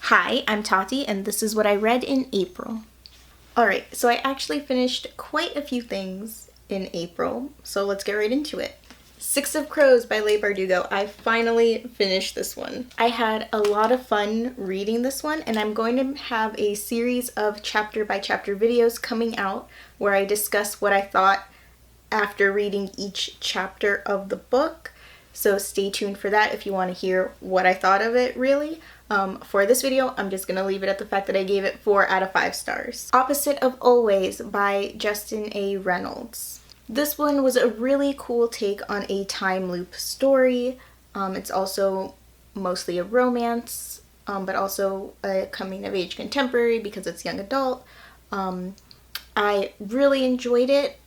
Hi, I'm Tati, and this is what I read in April. Alright, so I actually finished quite a few things in April, so let's get right into it. Six of Crows by Leigh Bardugo. I finally finished this one. I had a lot of fun reading this one, and I'm going to have a series of chapter by chapter videos coming out where I discuss what I thought after reading each chapter of the book. So stay tuned for that if you want to hear what I thought of it, really. For this video, I'm just going to leave it at the fact that I gave it 4 out of 5 stars. Opposite of Always by Justin A. Reynolds. This one was a really cool take on a time loop story. It's also mostly a romance, but also a coming-of-age contemporary because it's young adult. I really enjoyed it.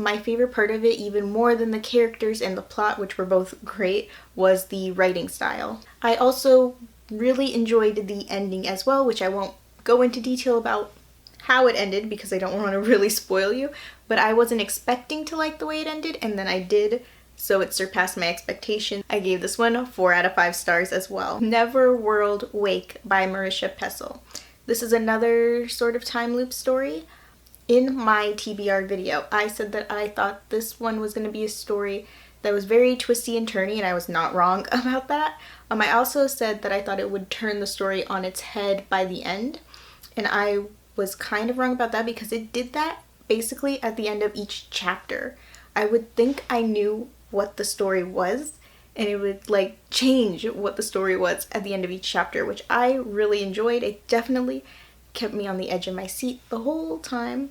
My favorite part of it, even more than the characters and the plot, which were both great, was the writing style. I also really enjoyed the ending as well, which I won't go into detail about how it ended because I don't want to really spoil you, but I wasn't expecting to like the way it ended, and then I did, so it surpassed my expectation. I gave this one 4 out of 5 stars as well. Neverworld Wake by Marisha Pessl. This is another sort of time loop story. In my TBR video, I said that I thought this one was going to be a story that was very twisty and turny, and I was not wrong about that. I also said that I thought it would turn the story on its head by the end, and I was kind of wrong about that because it did that basically at the end of each chapter. I would think I knew what the story was, and it would like change what the story was at the end of each chapter, which I really enjoyed. It definitely kept me on the edge of my seat the whole time,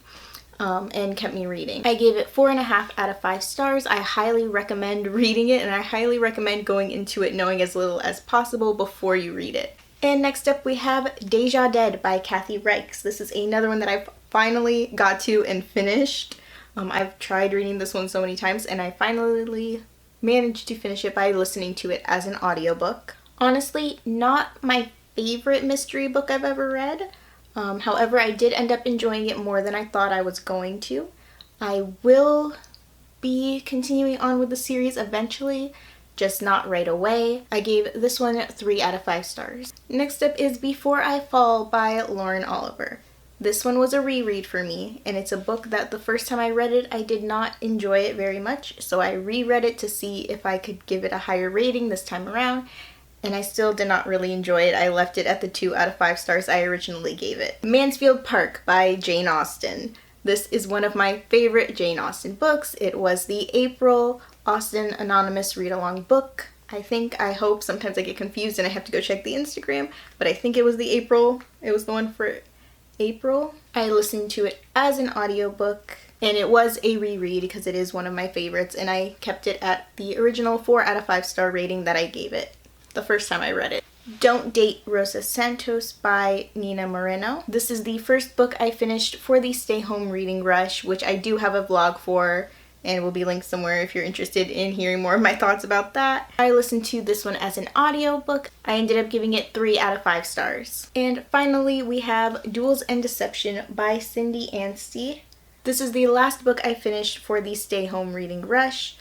and kept me reading. I gave it 4.5 out of 5 stars. I highly recommend reading it, and I highly recommend going into it knowing as little as possible before you read it. And next up we have Deja Dead by Kathy Reichs. This is another one that I've finally got to and finished. I've tried reading this one so many times, and I finally managed to finish it by listening to it as an audiobook. Honestly, not my favorite mystery book I've ever read. However, I did end up enjoying it more than I thought I was going to. I will be continuing on with the series eventually, just not right away. I gave this one 3 out of 5 stars. Next up is Before I Fall by Lauren Oliver. This one was a reread for me, and it's a book that the first time I read it, I did not enjoy it very much, so I reread it to see if I could give it a higher rating this time around, and I still did not really enjoy it. I left it at the 2 out of 5 stars I originally gave it. Mansfield Park by Jane Austen. This is one of my favorite Jane Austen books. It was the April Austen Anonymous read-along book. I hope, sometimes I get confused and I have to go check the Instagram, but I think it was it was the one for April. I listened to it as an audiobook, and it was a reread because it is one of my favorites, and I kept it at the original 4 out of 5 star rating that I gave it the first time I read it. Don't Date Rosa Santos by Nina Moreno. This is the first book I finished for the Stay Home Reading Rush, which I do have a vlog for, and will be linked somewhere if you're interested in hearing more of my thoughts about that. I listened to this one as an audiobook. I ended up giving it 3 out of 5 stars. And finally, we have Duels and Deception by Cindy Anstey. This is the last book I finished for the Stay Home Reading Rush.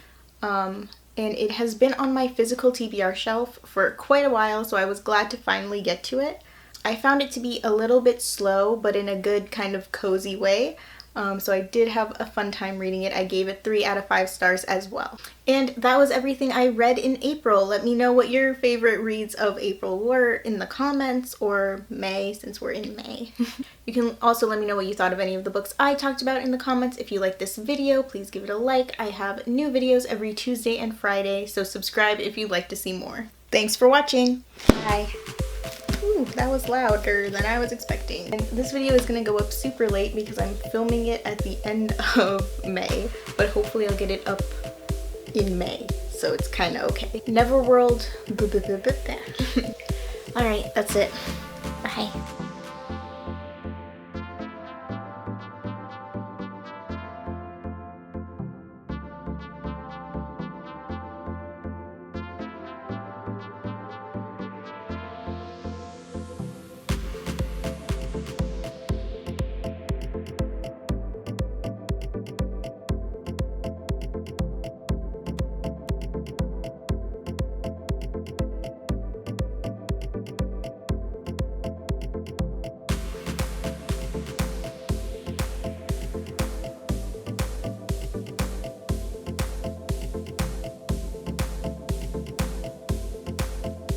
And it has been on my physical TBR shelf for quite a while, so I was glad to finally get to it. I found it to be a little bit slow, but in a good kind of cozy way. So I did have a fun time reading it. I gave it 3 out of 5 stars as well. And that was everything I read in April. Let me know what your favorite reads of April were in the comments, or May, since we're in May. You can also let me know what you thought of any of the books I talked about in the comments. If you like this video, please give it a like. I have new videos every Tuesday and Friday, so subscribe if you'd like to see more. Thanks for watching. Bye. Ooh, that was louder than I was expecting. And this video is gonna go up super late because I'm filming it at the end of May, but hopefully I'll get it up in May, so it's kind of okay. Neverworld. Alright, that's it. Bye.